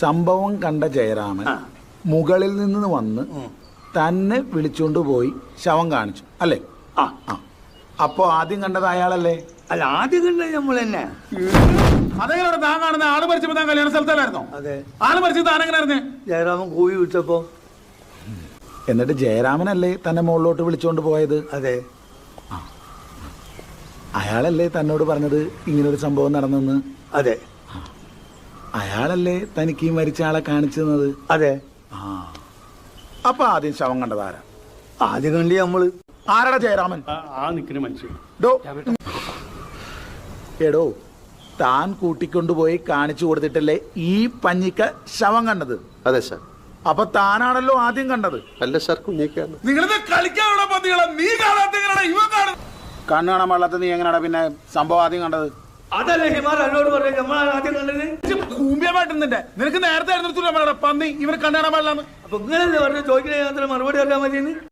സംഭവം കണ്ട ജയരാമൻ മുകളിൽ നിന്ന് വന്ന് തന്നെ വിളിച്ചുകൊണ്ട് പോയി ശവം കാണിച്ചു അല്ലേ? ആ അപ്പോ ആദ്യം കണ്ടത് അയാളല്ലേ? അല്ല, ആദ്യം കണ്ടത് നമ്മൾ തന്നെ. അതെങ്ങനെ താൻ കാണുന്ന ആള് മരിച്ചപ്പോ താൻ കല്യാണ സ്ഥലത്തല്ലായിരുന്നോ? അതെ. ആള് മരിച്ചത് താൻ എങ്ങനെയായിരുന്നേ? ജയറാമൻ കൂവി വിളിച്ചപ്പോ. എന്നിട്ട് ജയരാമനല്ലേ തന്നെ മുകളിലോട്ട് വിളിച്ചുകൊണ്ട് പോയത്? അതെ. അയാളല്ലേ തന്നോട് പറഞ്ഞത് ഇങ്ങനൊരു സംഭവം നടന്നെന്ന്? അതെ. അയാളല്ലേ തനിക്ക് ഈ മരിച്ച ആളെ കാണിച്ചു തന്നത്? അതെ. അപ്പൊ ആദ്യം ശവം കണ്ടതാരാ? ആദ്യം കണ്ടി നമ്മള്. ആരാടാ ജയരാമൻ? ആ നിൽക്കുന്ന മനുഷ്യൻ. എടോ, താൻ കൂട്ടിക്കൊണ്ടുപോയി കാണിച്ചു കൊടുത്തിട്ടല്ലേ ഈ പഞ്ഞിക്ക ശവം കണ്ടത്? അതെ സാർ. അപ്പൊ താനാണല്ലോ ആദ്യം കണ്ടത്? അല്ല സാർ, കുഞ്ഞിക്കാണ്. നിങ്ങളിത് കളിക്കാനുള്ള പന്തികളെ നീ കാണാത്ത ഇവൻ കാണും. കണ്ണു കാണാൻ പാടില്ലാത്ത നീ എങ്ങനെയാടാ പിന്നെ സംഭവം ആദ്യം കണ്ടത്? അതല്ലേ ഹിമാർ എന്നോട് പറഞ്ഞു നമ്മൾ ആദ്യം കണ്ടത്. കൂമ്പിയമായിട്ടുണ്ട്. നിനക്ക് നേരത്തെ ആയിരുന്നു പന്നി ഇവന് കണ്ണാൻ പാടില്ലാന്ന്. അപ്പൊ ഇങ്ങനല്ലേ പറഞ്ഞു ചോദിക്കണേ മറുപടി അറിയാൻ മതിയെന്ന്.